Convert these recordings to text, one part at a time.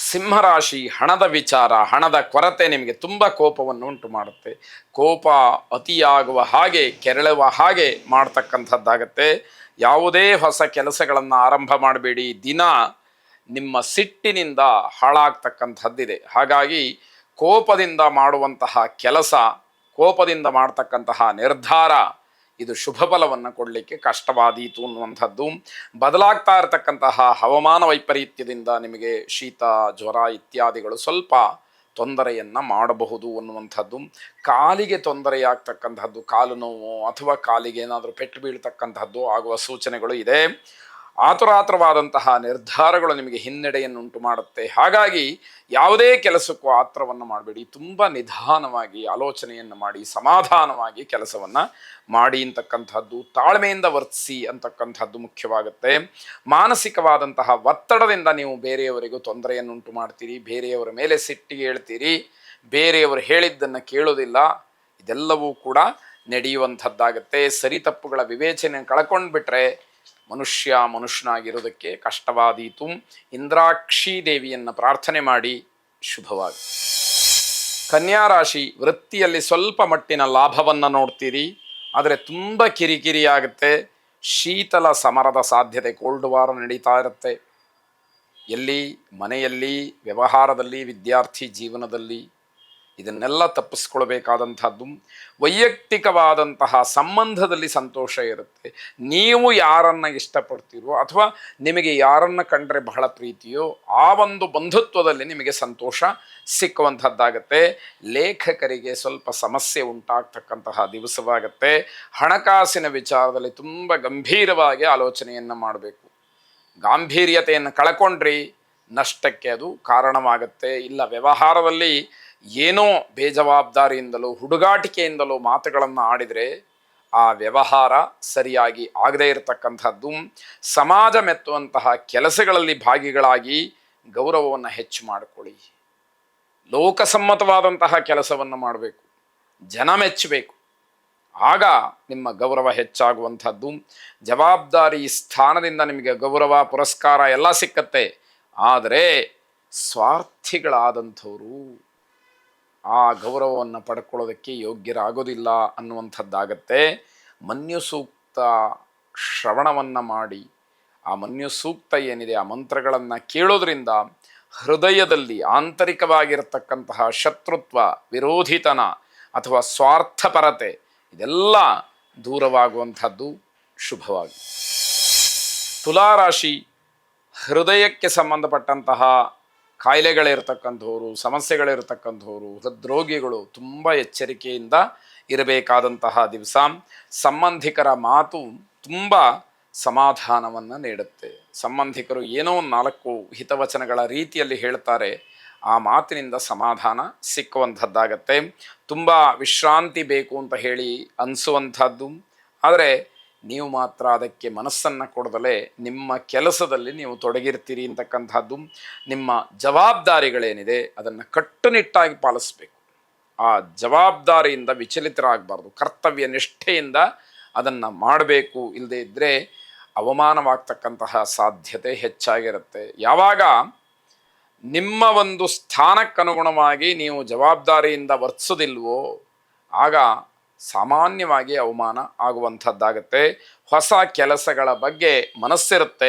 ಸಿಂಹರಾಶಿ ಹಣದ ವಿಚಾರ, ಹಣದ ಕೊರತೆ ನಿಮಗೆ ತುಂಬ ಕೋಪವನ್ನು ಉಂಟು ಮಾಡುತ್ತೆ. ಕೋಪ ಅತಿಯಾಗುವ ಹಾಗೆ, ಕೆರಳುವ ಹಾಗೆ ಮಾಡ್ತಕ್ಕಂಥದ್ದಾಗತ್ತೆ. ಯಾವುದೇ ಹೊಸ ಕೆಲಸಗಳನ್ನು ಆರಂಭ ಮಾಡಬೇಡಿ. ದಿನ ನಿಮ್ಮ ಸಿಟ್ಟಿನಿಂದ ಹಾಳಾಗ್ತಕ್ಕಂಥದ್ದಿದೆ. ಹಾಗಾಗಿ ಕೋಪದಿಂದ ಮಾಡುವಂತಹ ಕೆಲಸ, ಕೋಪದಿಂದ ಮಾಡ್ತಕ್ಕಂತಹ ನಿರ್ಧಾರ ಇದು ಶುಭ ಫಲವನ್ನು ಕೊಡಲಿಕ್ಕೆ ಕಷ್ಟವಾದೀತು ಅನ್ನುವಂಥದ್ದು. ಬದಲಾಗ್ತಾ ಇರತಕ್ಕಂತಹ ಹವಾಮಾನ ವೈಪರೀತ್ಯದಿಂದ ನಿಮಗೆ ಶೀತ, ಜ್ವರ ಇತ್ಯಾದಿಗಳು ಸ್ವಲ್ಪ ತೊಂದರೆಯನ್ನು ಮಾಡಬಹುದು ಅನ್ನುವಂಥದ್ದು. ಕಾಲಿಗೆ ತೊಂದರೆಯಾಗ್ತಕ್ಕಂಥದ್ದು, ಕಾಲು ನೋವು ಅಥವಾ ಕಾಲಿಗೆ ಏನಾದರೂ ಪೆಟ್ಟು ಬೀಳ್ತಕ್ಕಂಥದ್ದು ಆಗುವ ಸೂಚನೆಗಳು ಇದೆ. ಆತುರಾತುರವಾದಂತಹ ನಿರ್ಧಾರಗಳು ನಿಮಗೆ ಹಿನ್ನಡೆಯನ್ನು ಉಂಟು ಮಾಡುತ್ತೆ. ಹಾಗಾಗಿ ಯಾವುದೇ ಕೆಲಸಕ್ಕೂ ಆತ್ರವನ್ನು ಮಾಡಬೇಡಿ. ತುಂಬ ನಿಧಾನವಾಗಿ ಆಲೋಚನೆಯನ್ನು ಮಾಡಿ ಸಮಾಧಾನವಾಗಿ ಕೆಲಸವನ್ನು ಮಾಡಿ ಅಂತಕ್ಕಂಥದ್ದು, ತಾಳ್ಮೆಯಿಂದ ವರ್ತಿಸಿ ಅಂತಕ್ಕಂಥದ್ದು ಮುಖ್ಯವಾಗುತ್ತೆ. ಮಾನಸಿಕವಾದಂತಹ ಒತ್ತಡದಿಂದ ನೀವು ಬೇರೆಯವರಿಗೂ ತೊಂದರೆಯನ್ನು ಉಂಟು ಮಾಡ್ತೀರಿ, ಬೇರೆಯವರ ಮೇಲೆ ಸಿಟ್ಟಿಗೆ ಹೇಳ್ತೀರಿ, ಬೇರೆಯವರು ಹೇಳಿದ್ದನ್ನು ಕೇಳೋದಿಲ್ಲ. ಇದೆಲ್ಲವೂ ಕೂಡ ನಡೆಯುವಂಥದ್ದಾಗತ್ತೆ. ಸರಿ ತಪ್ಪುಗಳ ವಿವೇಚನೆ ಕಳ್ಕೊಂಡ್ಬಿಟ್ರೆ ಮನುಷ್ಯನಾಗಿರೋದಕ್ಕೆ ಕಷ್ಟವಾದೀತು. ಇಂದ್ರಾಕ್ಷಿ ದೇವಿಯನ್ನು ಪ್ರಾರ್ಥನೆ ಮಾಡಿ. ಶುಭವಾಗಿ. ಕನ್ಯಾ ರಾಶಿ, ವೃತ್ತಿಯಲ್ಲಿ ಸ್ವಲ್ಪ ಮಟ್ಟಿನ ಲಾಭವನ್ನು ನೋಡ್ತೀರಿ, ಆದರೆ ತುಂಬ ಕಿರಿಕಿರಿ ಆಗುತ್ತೆ. ಶೀತಲ ಸಮರದ ಸಾಧ್ಯತೆ, ಕೋಲ್ಡ್ ವಾರ್ ನಡೀತಾ ಇರುತ್ತೆ. ಎಲ್ಲಿ, ಮನೆಯಲ್ಲಿ, ವ್ಯವಹಾರದಲ್ಲಿ, ವಿದ್ಯಾರ್ಥಿ ಜೀವನದಲ್ಲಿ ಇದನ್ನೆಲ್ಲ ತಪ್ಪಿಸ್ಕೊಳ್ಬೇಕಾದಂಥದ್ದು. ವೈಯಕ್ತಿಕವಾದಂತಹ ಸಂಬಂಧದಲ್ಲಿ ಸಂತೋಷ ಇರುತ್ತೆ. ನೀವು ಯಾರನ್ನು ಇಷ್ಟಪಡ್ತೀರೋ ಅಥವಾ ನಿಮಗೆ ಯಾರನ್ನು ಕಂಡ್ರೆ ಬಹಳ ಪ್ರೀತಿಯೋ ಆ ಒಂದು ಬಂಧುತ್ವದಲ್ಲಿ ನಿಮಗೆ ಸಂತೋಷ ಸಿಕ್ಕುವಂಥದ್ದಾಗತ್ತೆ. ಲೇಖಕರಿಗೆ ಸ್ವಲ್ಪ ಸಮಸ್ಯೆ ಉಂಟಾಗ್ತಕ್ಕಂತಹ ದಿವಸವಾಗತ್ತೆ. ಹಣಕಾಸಿನ ವಿಚಾರದಲ್ಲಿ ತುಂಬ ಗಂಭೀರವಾಗಿ ಆಲೋಚನೆಯನ್ನು ಮಾಡಬೇಕು. ಗಾಂಭೀರ್ಯತೆಯನ್ನು ಕಳ್ಕೊಂಡ್ರಿ ನಷ್ಟಕ್ಕೆ ಅದು ಕಾರಣವಾಗುತ್ತೆ. ಇಲ್ಲ, ವ್ಯವಹಾರದಲ್ಲಿ ಏನೋ ಬೇಜವಾಬ್ದಾರಿಯಿಂದಲೋ ಹುಡುಗಾಟಿಕೆಯಿಂದಲೋ ಮಾತುಗಳನ್ನು ಆಡಿದರೆ ಆ ವ್ಯವಹಾರ ಸರಿಯಾಗಿ ಆಗದೇ ಇರತಕ್ಕಂಥದ್ದು. ಸಮಾಜ ಮೆತ್ತುವಂತಹ ಕೆಲಸಗಳಲ್ಲಿ ಭಾಗಿಗಳಾಗಿ ಗೌರವವನ್ನು ಹೆಚ್ಚು ಮಾಡಿಕೊಳ್ಳಿ. ಲೋಕಸಮ್ಮತವಾದಂತಹ ಕೆಲಸವನ್ನು ಮಾಡಬೇಕು, ಜನ ಮೆಚ್ಚಬೇಕು, ಆಗ ನಿಮ್ಮ ಗೌರವ ಹೆಚ್ಚಾಗುವಂಥದ್ದು. ಜವಾಬ್ದಾರಿ ಸ್ಥಾನದಿಂದ ನಿಮಗೆ ಗೌರವ, ಪುರಸ್ಕಾರ ಎಲ್ಲ ಸಿಕ್ಕತ್ತೆ. ಆದರೆ ಸ್ವಾರ್ಥಿಗಳಾದಂಥವರು ಆ ಗೌರವವನ್ನು ಪಡ್ಕೊಳ್ಳೋದಕ್ಕೆ ಯೋಗ್ಯರಾಗೋದಿಲ್ಲ ಅನ್ನುವಂಥದ್ದಾಗತ್ತೆ. ಮನ್ಯು ಸೂಕ್ತ ಶ್ರವಣವನ್ನು ಮಾಡಿ, ಆ ಮನ್ಯು ಸೂಕ್ತ ಏನಿದೆ ಆ ಮಂತ್ರಗಳನ್ನು ಕೇಳೋದ್ರಿಂದ ಹೃದಯದಲ್ಲಿ ಆಂತರಿಕವಾಗಿರತಕ್ಕಂತಹ ಶತ್ರುತ್ವ, ವಿರೋಧಿತನ ಅಥವಾ ಸ್ವಾರ್ಥಪರತೆ ಇದೆಲ್ಲ ದೂರವಾಗುವಂಥದ್ದು. ಶುಭವಾಗಿ. ತುಲಾರಾಶಿ, ಹೃದಯಕ್ಕೆ ಸಂಬಂಧಪಟ್ಟಂತಹ ಕಾಯಿಲೆಗಳಿರ್ತಕ್ಕಂಥವ್ರು, ಸಮಸ್ಯೆಗಳಿರ್ತಕ್ಕಂಥವ್ರು, ಹೃದ್ರೋಗಿಗಳು ತುಂಬ ಎಚ್ಚರಿಕೆಯಿಂದ ಇರಬೇಕಾದಂತಹ ದಿವಸ. ಸಂಬಂಧಿಕರ ಮಾತು ತುಂಬ ಸಮಾಧಾನವನ್ನು ನೀಡುತ್ತೆ. ಸಂಬಂಧಿಕರು ಏನೋ 4 ಹಿತವಚನಗಳ ರೀತಿಯಲ್ಲಿ ಹೇಳ್ತಾರೆ, ಆ ಮಾತಿನಿಂದ ಸಮಾಧಾನ ಸಿಕ್ಕುವಂಥದ್ದಾಗತ್ತೆ. ತುಂಬ ವಿಶ್ರಾಂತಿ ಬೇಕು ಅಂತ ಹೇಳಿ ಅನಿಸುವಂಥದ್ದು, ಆದರೆ ನೀವು ಮಾತ್ರ ಅದಕ್ಕೆ ಮನಸ್ಸನ್ನು ಕೊಡದಲೇ ನಿಮ್ಮ ಕೆಲಸದಲ್ಲಿ ನೀವು ತೊಡಗಿರ್ತೀರಿ ಅಂತಕ್ಕಂಥದ್ದು. ನಿಮ್ಮ ಜವಾಬ್ದಾರಿಗಳೇನಿದೆ ಅದನ್ನು ಕಟ್ಟುನಿಟ್ಟಾಗಿ ಪಾಲಿಸಬೇಕು. ಆ ಜವಾಬ್ದಾರಿಯಿಂದ ವಿಚಲಿತರಾಗಬಾರ್ದು. ಕರ್ತವ್ಯ ನಿಷ್ಠೆಯಿಂದ ಅದನ್ನು ಮಾಡಬೇಕು. ಇಲ್ಲದೇ ಇದ್ದರೆ ಅವಮಾನವಾಗ್ತಕ್ಕಂತಹ ಸಾಧ್ಯತೆ ಹೆಚ್ಚಾಗಿರುತ್ತೆ. ಯಾವಾಗ ನಿಮ್ಮ ಒಂದು ಸ್ಥಾನಕ್ಕನುಗುಣವಾಗಿ ನೀವು ಜವಾಬ್ದಾರಿಯಿಂದ ವರ್ತಿಸೋದಿಲ್ವೋ ಆಗ ಸಾಮಾನ್ಯವಾಗಿ ಅವಮಾನ ಆಗುವಂಥದ್ದಾಗತ್ತೆ. ಹೊಸ ಕೆಲಸಗಳ ಬಗ್ಗೆ ಮನಸ್ಸಿರುತ್ತೆ,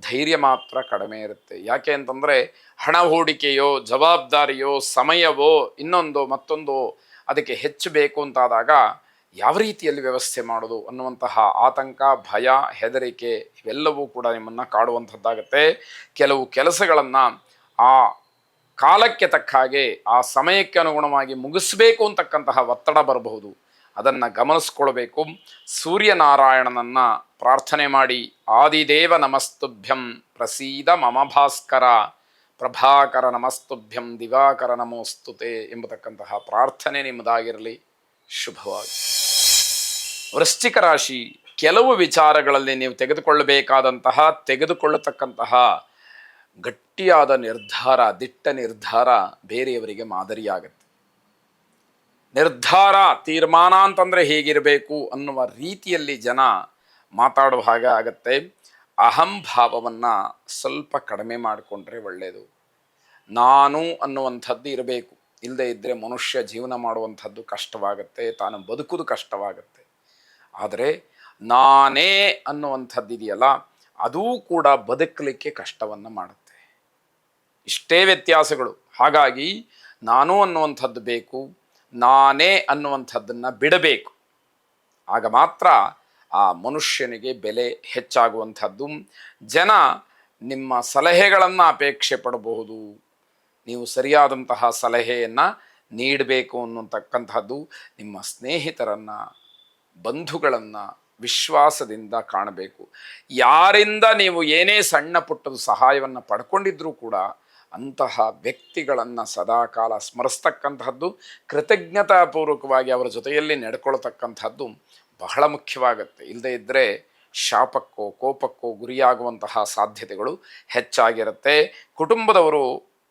ಧೈರ್ಯ ಮಾತ್ರ ಕಡಿಮೆ ಇರುತ್ತೆ. ಯಾಕೆ ಅಂತಂದರೆ ಹಣ ಹೂಡಿಕೆಯೋ, ಜವಾಬ್ದಾರಿಯೋ, ಸಮಯವೋ, ಇನ್ನೊಂದು ಮತ್ತೊಂದು ಅದಕ್ಕೆ ಹೆಚ್ಚು ಬೇಕು ಅಂತಾದಾಗ ಯಾವ ರೀತಿಯಲ್ಲಿ ವ್ಯವಸ್ಥೆ ಮಾಡೋದು ಅನ್ನುವಂತಹ ಆತಂಕ, ಭಯ, ಹೆದರಿಕೆ ಇವೆಲ್ಲವೂ ಕೂಡ ನಿಮ್ಮನ್ನು ಕಾಡುವಂಥದ್ದಾಗತ್ತೆ. ಕೆಲವು ಕೆಲಸಗಳನ್ನು ಆ ಕಾಲಕ್ಕೆ ತಕ್ಕ ಹಾಗೆ, ಆ ಸಮಯಕ್ಕೆ ಅನುಗುಣವಾಗಿ ಮುಗಿಸ್ಬೇಕು ಅಂತಕ್ಕಂತಹ ಒತ್ತಡ ಬರಬಹುದು. ಅದನ್ನು ಗಮನಿಸ್ಕೊಳ್ಬೇಕು. ಸೂರ್ಯನಾರಾಯಣನನ್ನು ಪ್ರಾರ್ಥನೆ ಮಾಡಿ. ಆದಿದೇವ ನಮಸ್ತುಭ್ಯಂ ಪ್ರಸೀದ ಮಮ ಭಾಸ್ಕರ, ಪ್ರಭಾಕರ ನಮಸ್ತುಭ್ಯಂ ದಿವಾಕರ ನಮೋಸ್ತುತೆ ಎಂಬತಕ್ಕಂತಹ ಪ್ರಾರ್ಥನೆ ನಿಮ್ಮದಾಗಿರಲಿ. ಶುಭವಾಗಿ. ವೃಶ್ಚಿಕ ರಾಶಿ, ಕೆಲವು ವಿಚಾರಗಳಲ್ಲಿ ನೀವು ತೆಗೆದುಕೊಳ್ಳತಕ್ಕಂತಹ ಗಟ್ಟಿಯಾದ ನಿರ್ಧಾರ, ದಿಟ್ಟ ನಿರ್ಧಾರ ಬೇರೆಯವರಿಗೆ ಮಾದರಿಯಾಗತ್ತೆ. ನಿರ್ಧಾರ, ತೀರ್ಮಾನ ಅಂತಂದರೆ ಹೇಗಿರಬೇಕು ಅನ್ನುವ ರೀತಿಯಲ್ಲಿ ಜನ ಮಾತಾಡೋ ಹಾಗೆ ಆಗತ್ತೆ. ಅಹಂಭಾವವನ್ನು ಸ್ವಲ್ಪ ಕಡಿಮೆ ಮಾಡಿಕೊಂಡ್ರೆ ಒಳ್ಳೆಯದು. ನಾನು ಅನ್ನುವಂಥದ್ದು ಇರಬೇಕು. ಇಲ್ಲದೇ ಇದ್ದರೆ ಮನುಷ್ಯ ಜೀವನ ಮಾಡುವಂಥದ್ದು ಕಷ್ಟವಾಗುತ್ತೆ, ತಾನು ಬದುಕುವುದು ಕಷ್ಟವಾಗುತ್ತೆ. ಆದರೆ ನಾನೇ ಅನ್ನುವಂಥದ್ದು ಇದೆಯಲ್ಲ, ಅದೂ ಕೂಡ ಬದುಕಲಿಕ್ಕೆ ಕಷ್ಟವನ್ನು ಮಾಡುತ್ತೆ. ಇಷ್ಟೇ ವ್ಯತ್ಯಾಸಗಳು. ಹಾಗಾಗಿ ನಾನು ಅನ್ನುವಂಥದ್ದು ಬೇಕು, ನಾನೇ ಅನ್ನುವಂಥದ್ದನ್ನು ಬಿಡಬೇಕು. ಆಗ ಮಾತ್ರ ಆ ಮನುಷ್ಯನಿಗೆ ಬೆಲೆ ಹೆಚ್ಚಾಗುವಂಥದ್ದು. ಜನ ನಿಮ್ಮ ಸಲಹೆಗಳನ್ನು ಅಪೇಕ್ಷೆ ಪಡಬಹುದು, ನೀವು ಸರಿಯಾದಂತಹ ಸಲಹೆಯನ್ನು ನೀಡಬೇಕು ಅನ್ನತಕ್ಕಂಥದ್ದು. ನಿಮ್ಮ ಸ್ನೇಹಿತರನ್ನು, ಬಂಧುಗಳನ್ನು ವಿಶ್ವಾಸದಿಂದ ಕಾಣಬೇಕು. ಯಾರಿಂದ ನೀವು ಏನೇ ಸಣ್ಣ ಪುಟ್ಟದ ಸಹಾಯವನ್ನು ಪಡ್ಕೊಂಡಿದ್ರೂ ಕೂಡ ಅಂತಹ ವ್ಯಕ್ತಿಗಳನ್ನು ಸದಾಕಾಲ ಸ್ಮರಿಸ್ತಕ್ಕಂಥದ್ದು, ಕೃತಜ್ಞತಾಪೂರ್ವಕವಾಗಿ ಅವರ ಜೊತೆಯಲ್ಲಿ ನಡ್ಕೊಳ್ತಕ್ಕಂಥದ್ದು ಬಹಳ ಮುಖ್ಯವಾಗುತ್ತೆ. ಇಲ್ಲದೇ ಇದ್ದರೆ ಶಾಪಕ್ಕೋ ಕೋಪಕ್ಕೋ ಗುರಿಯಾಗುವಂತಹ ಸಾಧ್ಯತೆಗಳು ಹೆಚ್ಚಾಗಿರುತ್ತೆ. ಕುಟುಂಬದವರು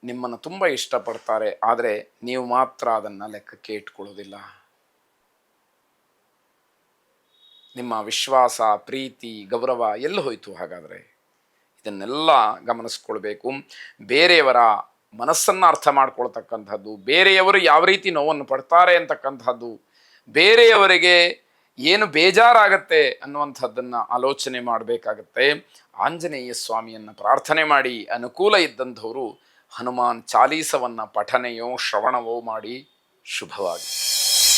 ನಿಮ್ಮನ್ನು ತುಂಬ ಇಷ್ಟಪಡ್ತಾರೆ, ಆದರೆ ನೀವು ಮಾತ್ರ ಅದನ್ನು ಲೆಕ್ಕಕ್ಕೆ ಇಟ್ಕೊಳ್ಳೋದಿಲ್ಲ. ನಿಮ್ಮ ವಿಶ್ವಾಸ, ಪ್ರೀತಿ, ಗೌರವ ಎಲ್ಲಿ ಹೋಯಿತು ಹಾಗಾದರೆ? ಇದನ್ನೆಲ್ಲ ಗಮನಿಸ್ಕೊಳ್ಬೇಕು. ಬೇರೆಯವರ ಮನಸ್ಸನ್ನು ಅರ್ಥ ಮಾಡ್ಕೊಳ್ತಕ್ಕಂಥದ್ದು, ಬೇರೆಯವರು ಯಾವ ರೀತಿ ನೋವನ್ನು ಪಡ್ತಾರೆ ಅಂತಕ್ಕಂಥದ್ದು, ಬೇರೆಯವರಿಗೆ ಏನು ಬೇಜಾರಾಗತ್ತೆ ಅನ್ನುವಂಥದ್ದನ್ನು ಆಲೋಚನೆ ಮಾಡಬೇಕಾಗತ್ತೆ. ಆಂಜನೇಯ ಸ್ವಾಮಿಯನ್ನು ಪ್ರಾರ್ಥನೆ ಮಾಡಿ, ಅನುಕೂಲ ಇದ್ದಂಥವರು ಹನುಮಾನ್ ಚಾಲೀಸವನ್ನು ಪಠನೆಯೋ ಶ್ರವಣವೋ ಮಾಡಿ. ಶುಭವಾಗಿ.